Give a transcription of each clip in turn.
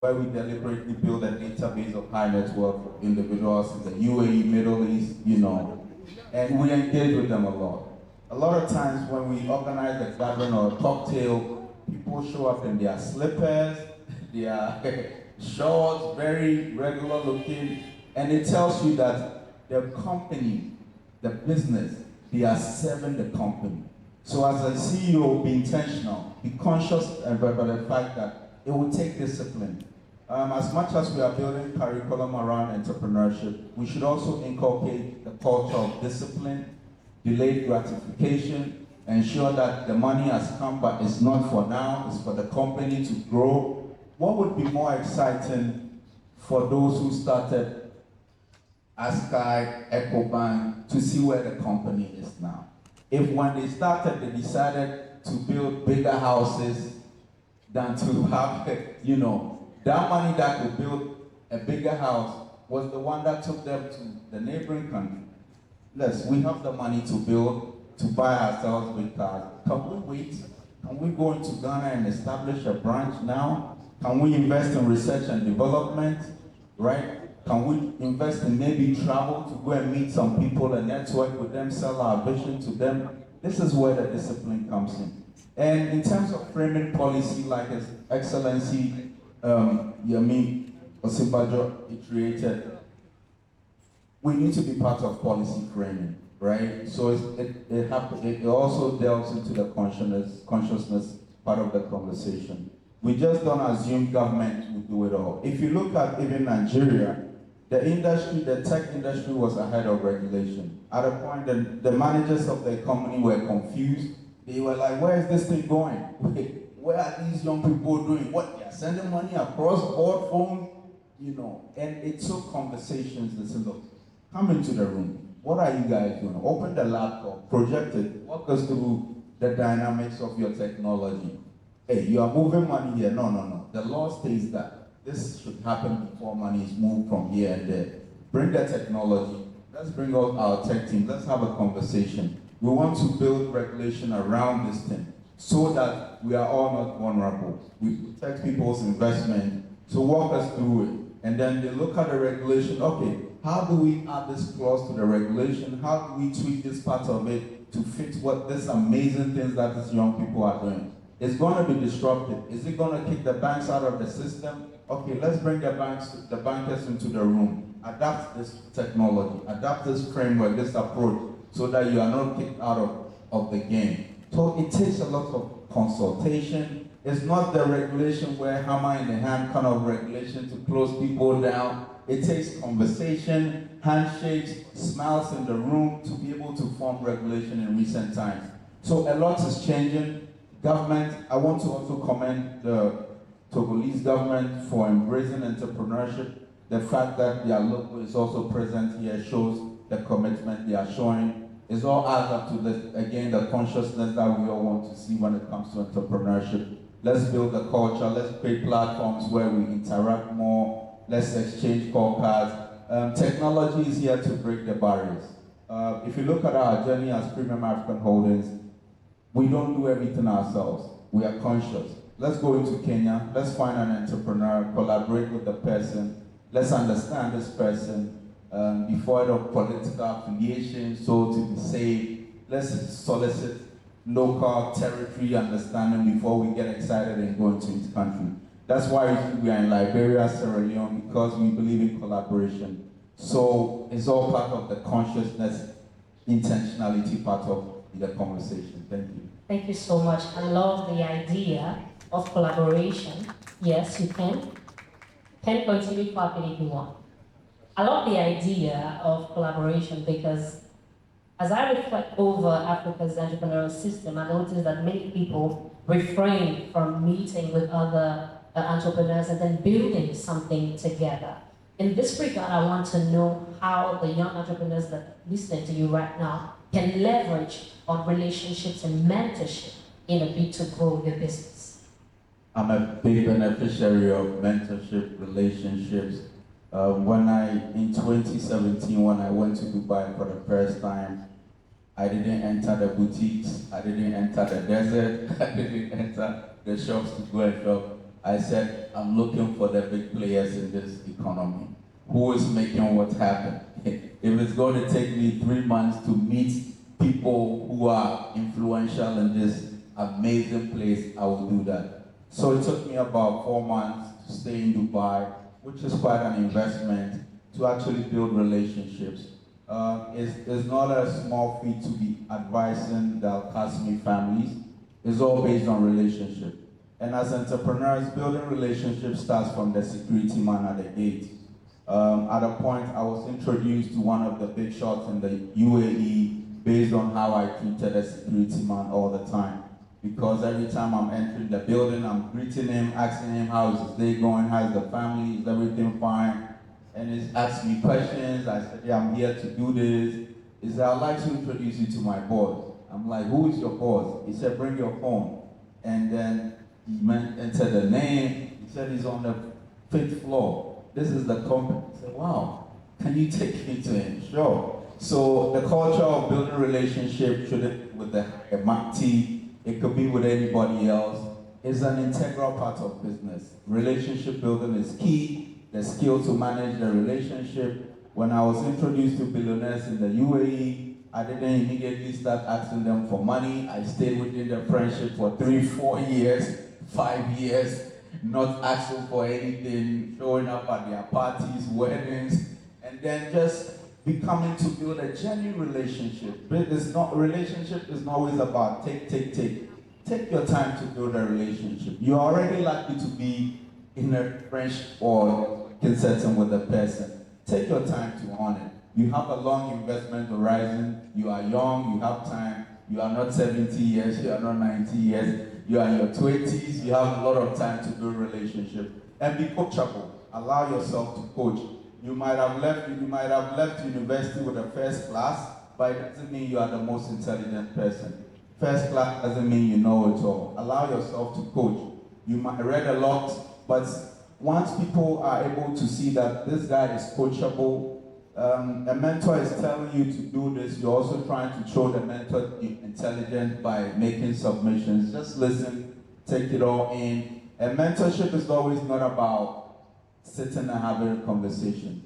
where we deliberately build a database of high net worth individuals in the UAE, Middle East, and we engage with them a lot. A lot of times when we organize a gathering or a cocktail, people show up in their slippers, their shorts, very regular looking, and it tells you that the company, the business, they are serving the company. So as a CEO, be intentional, be conscious about the fact that it will take discipline. As much as we are building curriculum around entrepreneurship, we should also inculcate the culture of discipline, delayed gratification, ensure that the money has come, but it's not for now, it's for the company to grow. What would be more exciting for those who started Askai, EcoBank, to see where the company is now? If when they started, they decided to build bigger houses than to have, that money that could build a bigger house was the one that took them to the neighboring country. Yes, we have the money to build, to buy ourselves big cars. Can we wait? Can we go into Ghana and establish a branch now? Can we invest in research and development, right? Can we invest in maybe travel to go and meet some people and network with them, sell our vision to them? This is where the discipline comes in. And in terms of framing policy, like His Excellency Yemi Osinbajo iterated, we need to be part of policy framing, right? So it also delves into the consciousness part of the conversation. We just don't assume government will do it all. If you look at even Nigeria, the tech industry was ahead of regulation. At a point, the managers of the company were confused. They were like, where is this thing going? Where are these young people doing? What, they are sending money across board phone? And it took conversations that said, look, come into the room. What are you guys doing? Open the laptop, project it, walk us through the dynamics of your technology. Hey, you are moving money here. No. The law states that this should happen before money is moved from here and there. Bring the technology. Let's bring out our tech team. Let's have a conversation. We want to build regulation around this thing so that we are all not vulnerable. We protect people's investment. So walk us through it. And then they look at the regulation. Okay, how do we add this clause to the regulation? How do we tweak this part of it to fit what these amazing things that these young people are doing? It's going to be disruptive. Is it going to kick the banks out of the system? Okay, let's bring the bankers into the room. Adapt this technology, adapt this framework, this approach, so that you are not kicked out of the game. So it takes a lot of consultation. It's not the regulation where hammer in the hand kind of regulation to close people down. It takes conversation, handshakes, smiles in the room to be able to form regulation in recent times. So a lot is changing. Government, I want to also commend the Togolese government for embracing entrepreneurship. The fact that their logo is also present here shows the commitment they are showing. It all adds up to this, again, the consciousness that we all want to see when it comes to entrepreneurship. Let's build a culture, let's create platforms where we interact more, let's exchange call cards. Technology is here to break the barriers. If you look at our journey as Premium African Holdings, we don't do everything ourselves. We are conscious. Let's go into Kenya, let's find an entrepreneur, collaborate with the person, let's understand this person, devoid of political affiliation, so to be safe, let's solicit local territory understanding before we get excited and go into each country. That's why we are in Liberia, Sierra Leone, because we believe in collaboration. So it's all part of the consciousness, intentionality part of the conversation. Thank you. Thank you so much. I love the idea of collaboration. Yes, you can. Can continue talking if you want. I love the idea of collaboration because as I reflect over Africa's entrepreneurial system, I notice that many people refrain from meeting with other entrepreneurs and then building something together. In this regard, I want to know how the young entrepreneurs that are listening to you right now can leverage on relationships and mentorship in a bid to grow your business. I'm a big beneficiary of mentorship, relationships. In 2017, when I went to Dubai for the first time, I didn't enter the boutiques, I didn't enter the desert, I didn't enter the shops to go and shop. I said, I'm looking for the big players in this economy. Who is making what happen? If it's going to take me 3 months to meet people who are influential in this amazing place, I will do that. So it took me about 4 months to stay in Dubai, which is quite an investment, to actually build relationships. It's not a small feat to be advising the Al-Qassimi families. It's all based on relationship. And as entrepreneurs, building relationships starts from the security man at the gate. At a point, I was introduced to one of the big shots in the UAE based on how I treated a security man all the time. Because every time I'm entering the building, I'm greeting him, asking him how is his day going, how's the family, is everything fine? And he's asking me questions. I said, yeah, I'm here to do this. He said, I'd like to introduce you to my boss. I'm like, who is your boss? He said, bring your phone. And then he entered the name. He said he's on the 5th floor. This is the company. I said, wow, can you take me to him? Sure. So the culture of building relationship shouldn't be with the mighty. It could be with anybody else. It's an integral part of business. Relationship building is key. The skill to manage the relationship. When I was introduced to billionaires in the UAE, I didn't immediately start asking them for money. I stayed within the friendship for 3, 4 years, 5 years, not asking for anything, showing up at their parties, weddings, and then just becoming to build a genuine relationship. Relationship is not always about take. Take your time to build a relationship. You're already likely to be in a friendship or setting with a person. Take your time to own it. You have a long investment horizon. You are young, you have time. You are not 70 years, you are not 90 years. You are in your 20s, you have a lot of time to build a relationship. And be coachable. Allow yourself to coach. You might have left university with a first class, but it doesn't mean you are the most intelligent person. First class doesn't mean you know it all. Allow yourself to coach. You might have read a lot, but once people are able to see that this guy is coachable, a mentor is telling you to do this, you're also trying to show the mentor intelligent by making submissions. Just listen, take it all in. And mentorship is always not about sitting and having a conversation.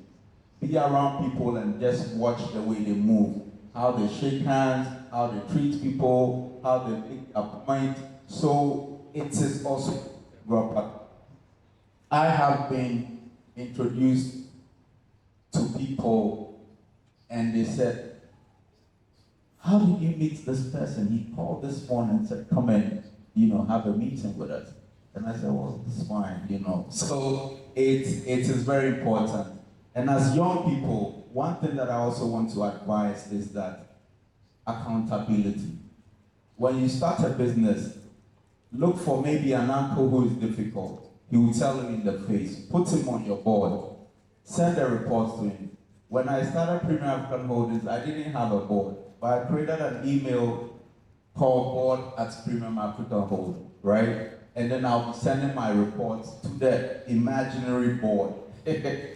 Be around people and just watch the way they move, how they shake hands, how they treat people, how they make a point. So it is also proper. I have been introduced to people and they said, how did you meet this person? He called this morning and said, come and, have a meeting with us. And I said, well, this is fine, So it is very important. And as young people, one thing that I also want to advise is that accountability. When you start a business, look for maybe an uncle who is difficult. He will tell you in the face. Put him on your board. Send a report to him. When I started Premium African Holdings, I didn't have a board, but I created an email called board@Premium African Holdings, right? And then I'll be sending my reports to the imaginary board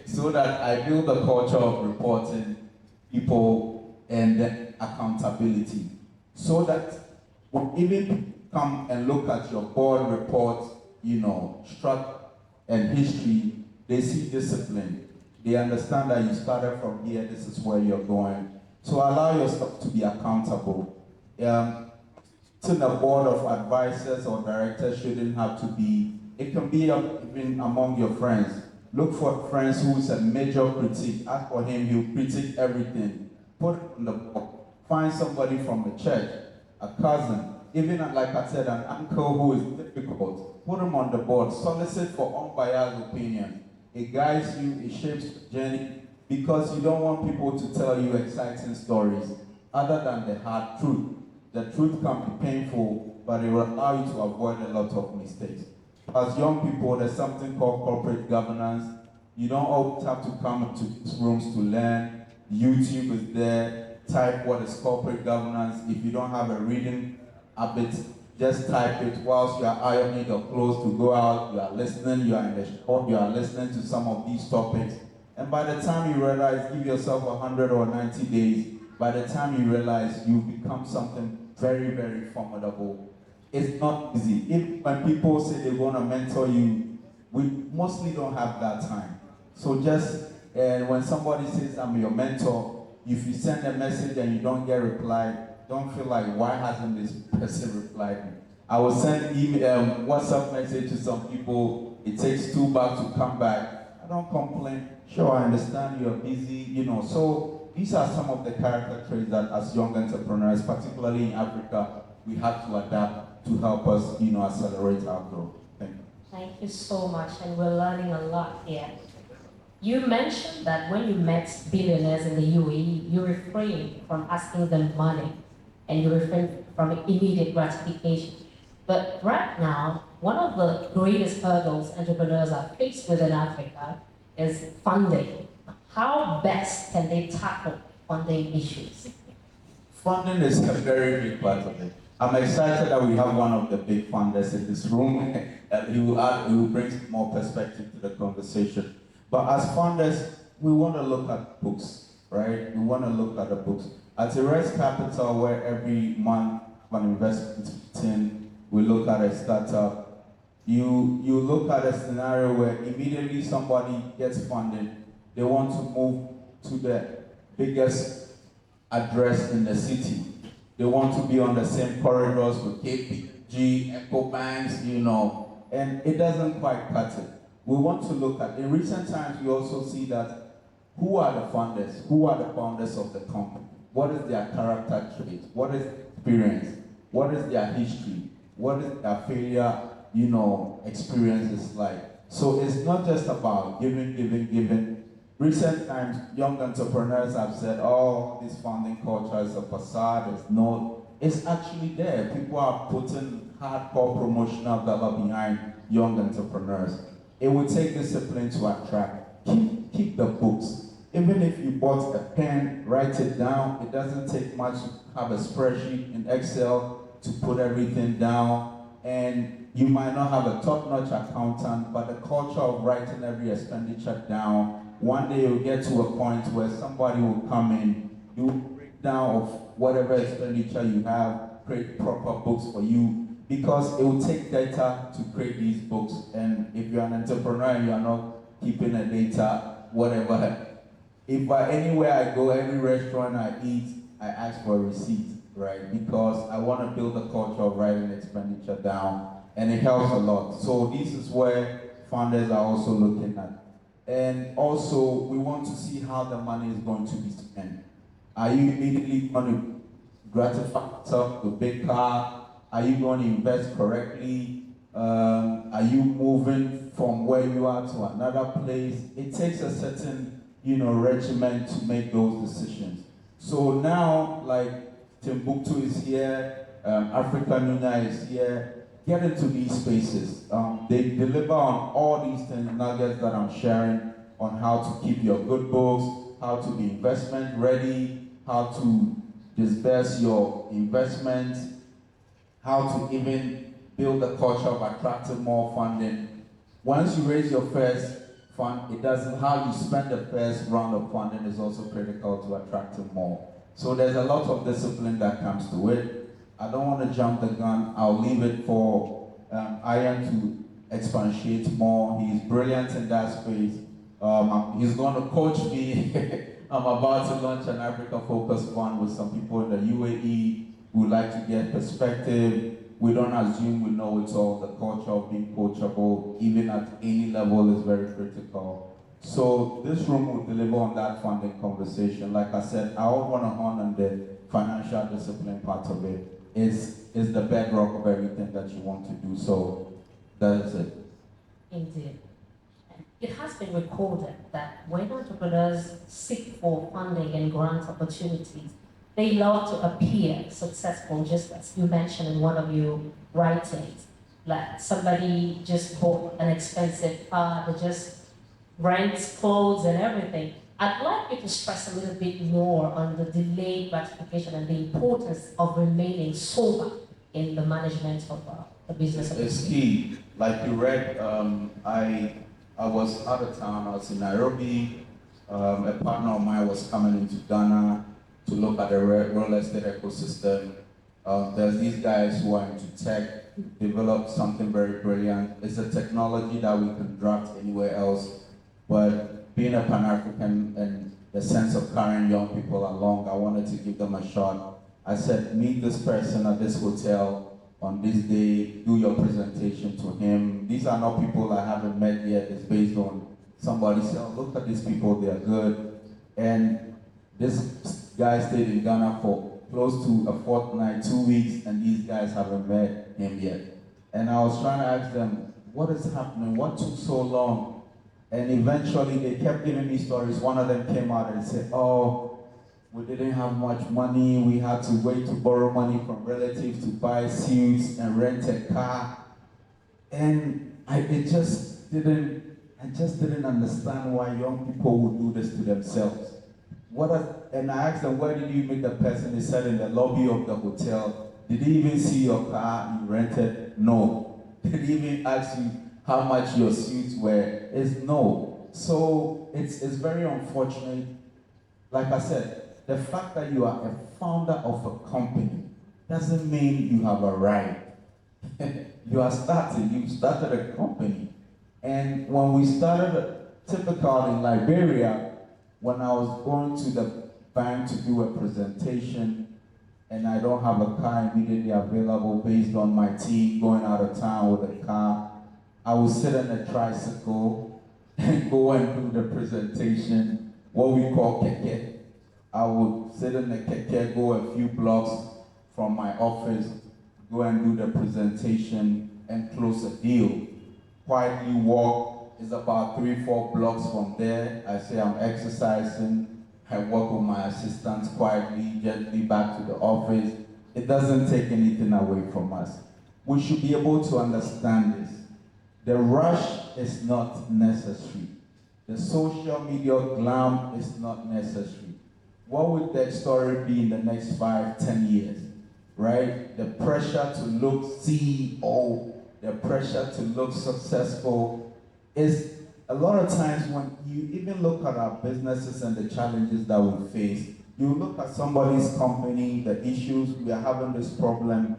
so that I build a culture of reporting people and then accountability. So that when even people come and look at your board reports, structure and history, they see discipline. They understand that you started from here, this is where you're going. So allow yourself to be accountable. A board of advisors or directors shouldn't have to be, it can be even among your friends. Look for friends who is a major critic. Ask for him, he'll critique everything. Put it on the board. Find somebody from the church, a cousin, even like I said, an uncle who is difficult. Put him on the board. Solicit for unbiased opinion. It guides you, it shapes your journey, because you don't want people to tell you exciting stories other than the hard truth. The truth can be painful, but it will allow you to avoid a lot of mistakes. As young people, there's something called corporate governance. You don't always have to come into these rooms to learn. YouTube is there. Type what is corporate governance. If you don't have a reading habit, just type it whilst you are ironing your clothes to go out. You are listening, you are in the shop, you are listening to some of these topics. And by the time you realize, give yourself 100 or 90 days, by the time you realize you become something very, very formidable. It's not easy. When people say they want to mentor you, we mostly don't have that time. So just when somebody says, I'm your mentor, if you send a message and you don't get replied, don't feel like, why hasn't this person replied me? I will send WhatsApp message to some people, it takes 2 bucks to come back. I don't complain. Sure, I understand you're busy, So these are some of the character traits that as young entrepreneurs, particularly in Africa, we have to adapt to help us, accelerate our growth. Thank you. Thank you so much, and we're learning a lot here. You mentioned that when you met billionaires in the UAE, you refrained from asking them money, and you refrained from immediate gratification. But right now, one of the greatest hurdles entrepreneurs are faced with in Africa is funding. How best can they tackle funding issues? Funding is a very big part of it. I'm excited that we have one of the big funders in this room. He will bring more perspective to the conversation. But as funders, we want to look at books, right? We want to look at the books. At Erez Capital, where every month an investment meeting, we look at a startup. You look at a scenario where immediately somebody gets funded, they want to move to the biggest address in the city. They want to be on the same corridors with KPG, Echo Banks, and it doesn't quite cut it. We want to look at, in recent times, we also see that who are the funders? Who are the founders of the company? What is their character trait? What is experience? What is their history? What is their failure, experiences like? So it's not just about giving. Recent times, young entrepreneurs have said, oh, this funding culture is a facade, it's actually there. People are putting hardcore promotional dollar behind young entrepreneurs. It will take discipline to attract. Keep the books. Even if you bought a pen, write it down. It doesn't take much to have a spreadsheet in Excel to put everything down. And you might not have a top-notch accountant, but the culture of writing every expenditure down, one day you'll get to a point where somebody will come in, do a breakdown of whatever expenditure you have, create proper books for you, because it will take data to create these books. And if you're an entrepreneur and you're not keeping the data, whatever, if anywhere I go, every restaurant I eat, I ask for a receipt, right? Because I want to build a culture of writing expenditure down, and it helps a lot. So this is where founders are also looking at. And also, we want to see how the money is going to be spent. Are you immediately going to gratify yourself with a big car? Are you going to invest correctly? Are you moving from where you are to another place? It takes a certain, regimen to make those decisions. So now, like Timbuktu is here, Africa Nunya is here. Get into these spaces. They deliver on all these things, nuggets that I'm sharing on how to keep your good books, how to be investment ready, how to disperse your investments, how to even build a culture of attracting more funding. Once you raise your first fund, how you spend the first round of funding is also critical to attracting more. So there's a lot of discipline that comes to it. I don't want to jump the gun. I'll leave it for Ian to expatiate more. He's brilliant in that space. He's going to coach me. I'm about to launch an Africa-focused fund with some people in the UAE who would like to get perspective. We don't assume we know it all. The culture of being coachable, even at any level, is very critical. So this room will deliver on that funding conversation. Like I said, I would want to hone on the financial discipline part of it. Is the bedrock of everything that you want to do. So that is it. Indeed. It has been recorded that when entrepreneurs seek for funding and grant opportunities, they love to appear successful, just as you mentioned in one of your writings. Like somebody just bought an expensive car, they just rents clothes and everything. I'd like you to stress a little bit more on the delayed gratification and the importance of remaining sober in the management of the business. It's key. Like you read, I was out of town. I was in Nairobi. A partner of mine was coming into Ghana to look at the real estate ecosystem. There's these guys who are into tech, developed something very brilliant. It's a technology that we can draft anywhere else, but being a Pan-African and the sense of carrying young people along, I wanted to give them a shot. I said, meet this person at this hotel on this day, do your presentation to him. These are not people I haven't met yet. It's based on somebody saying, oh, look at these people, they are good. And this guy stayed in Ghana for close to a fortnight, 2 weeks, and these guys haven't met him yet. And I was trying to ask them, what is happening? What took so long? And eventually they kept giving me stories. One of them came out and said, oh, we didn't have much money. We had to wait to borrow money from relatives to buy suits and rent a car. And I just didn't understand why young people would do this to themselves. And I asked them, where did you meet the person? They said in the lobby of the hotel. Did he even see your car you rented? No. Did he even ask you how much your suits were? It's no. So it's very unfortunate. Like I said, the fact that you are a founder of a company doesn't mean you have arrived. You started a company. And when we started, typical in Liberia, when I was going to the bank to do a presentation and I don't have a car immediately available based on my team going out of town with a car, I would sit on a tricycle and go and do the presentation, what we call keke. I would sit in the keke, go a few blocks from my office, go and do the presentation and close a deal. Quietly walk, it's about 3-4 blocks from there. I say I'm exercising, I work with my assistants quietly, gently back to the office. It doesn't take anything away from us. We should be able to understand this. The rush is not necessary. The social media glam is not necessary. What would that story be in the next 5-10 years, right? The pressure to look CEO, the pressure to look successful is a lot of times when you even look at our businesses and the challenges that we face, you look at somebody's company, the issues, we are having this problem,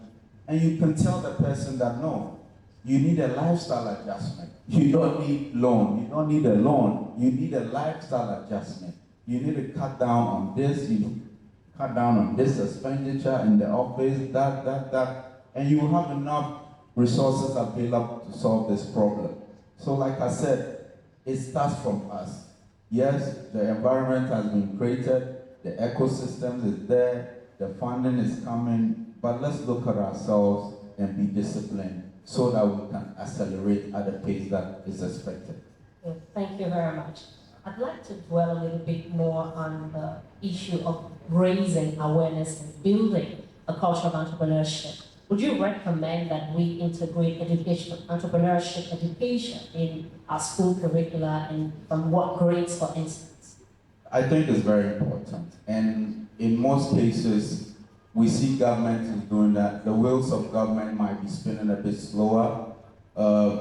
and you can tell the person that no, you need a lifestyle adjustment. You don't need loan. You don't need a loan. You need a lifestyle adjustment. You need to cut down on this. You cut down on this expenditure in the office, that, and you will have enough resources available to solve this problem. So like I said, it starts from us. Yes, the environment has been created, the ecosystem is there, the funding is coming, but let's look at ourselves and be disciplined so that we can accelerate at the pace that is expected. Yes, thank you very much. I'd like to dwell a little bit more on the issue of raising awareness and building a culture of entrepreneurship. Would you recommend that we integrate entrepreneurship education in our school curricula and from what grades, for instance? I think it's very important. And in most cases, we see government is doing that. The wheels of government might be spinning a bit slower.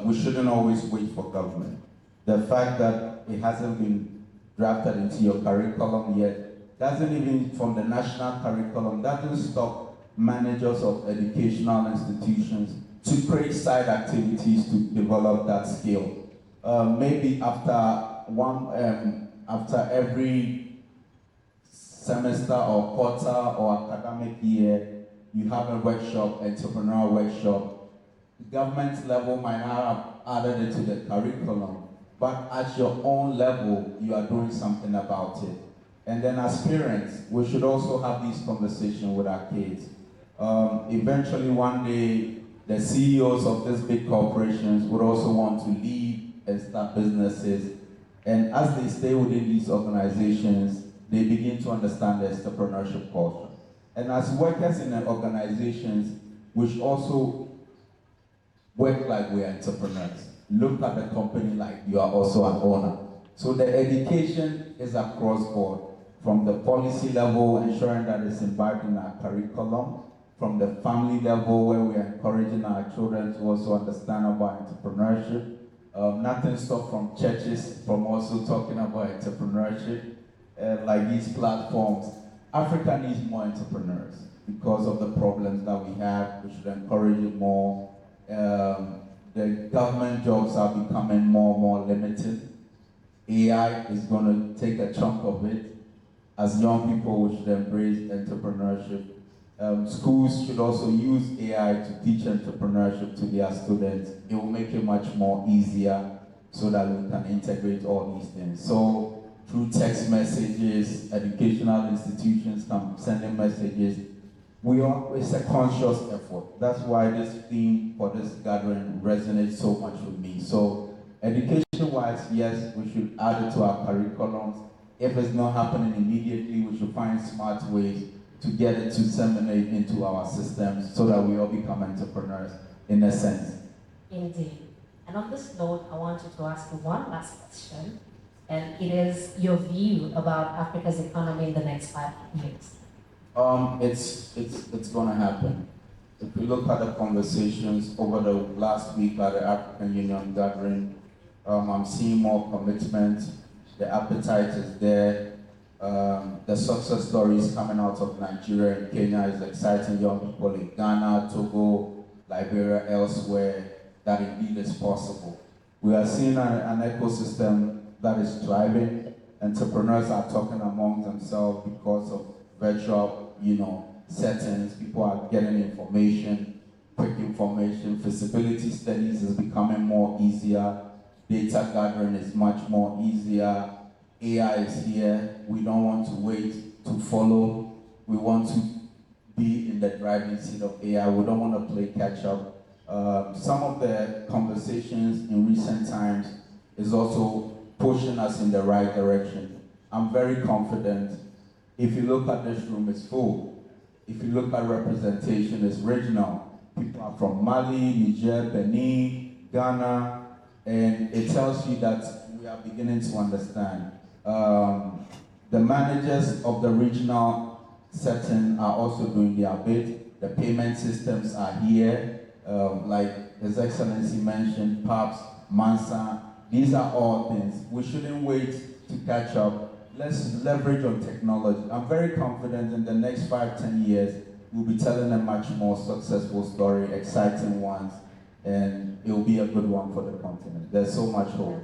We shouldn't always wait for government. The fact that it hasn't been drafted into your curriculum yet doesn't even, from the national curriculum, doesn't stop managers of educational institutions to create side activities to develop that skill. Maybe after every semester or quarter or academic year, you have a workshop, entrepreneurial workshop. The government level might not have added it to the curriculum, but at your own level, you are doing something about it. And then as parents, we should also have these conversations with our kids. Eventually one day, the CEOs of these big corporations would also want to leave and start businesses. And as they stay within these organizations, they begin to understand the entrepreneurship culture. And as workers in the organizations, we should also work like we are entrepreneurs. Look at the company like you are also an owner. So the education is across board, from the policy level, ensuring that it's imbibed in our curriculum, from the family level, where we are encouraging our children to also understand about entrepreneurship. Nothing stops from churches from also talking about entrepreneurship, like these platforms. Africa needs more entrepreneurs. because of the problems that we have. We should encourage it more. The government jobs are becoming more and more limited. AI is going to take a chunk of it. As young people, we should embrace entrepreneurship. Schools should also use AI to teach entrepreneurship to their students. It will make it much more easier so that we can integrate all these things. So through text messages, educational institutions can send in messages. It's a conscious effort. That's why this theme for this gathering resonates so much with me. So education-wise, yes, we should add it to our curriculums. If it's not happening immediately, we should find smart ways to get it to disseminate into our systems so that we all become entrepreneurs in a sense. Indeed. And on this note, I want you to ask you one last question, and it is your view about Africa's economy in the next 5 years. It's gonna happen. If we look at the conversations over the last week at the African Union gathering, I'm seeing more commitment. The appetite is there. The success stories coming out of Nigeria and Kenya is exciting young people in Ghana, Togo, Liberia, elsewhere, that indeed is possible. We are seeing an ecosystem that is thriving. Entrepreneurs are talking among themselves because of virtual, settings. People are getting information, quick information. Feasibility studies is becoming more easier. Data gathering is much more easier. AI is here. We don't want to wait to follow. We want to be in the driving seat of AI. We don't want to play catch up. Some of the conversations in recent times is also pushing us in the right direction. I'm very confident. If you look at this room, it's full. If you look at representation, it's regional. People are from Mali, Niger, Benin, Ghana, and it tells you that we are beginning to understand. The managers of the regional setting are also doing their bit. The payment systems are here, like His Excellency mentioned, PAPS, Mansa. These are all things. We shouldn't wait to catch up. Let's leverage on technology. I'm very confident in the next 5-10 years, we'll be telling a much more successful story, exciting ones, and it will be a good one for the continent. There's so much hope.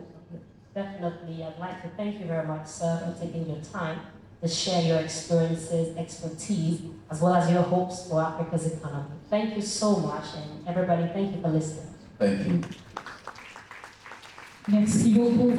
Definitely. I'd like to thank you very much, sir, for taking your time to share your experiences, expertise, as well as your hopes for Africa's economy. Thank you so much, and everybody, thank you for listening. Thank you. Merci beaucoup.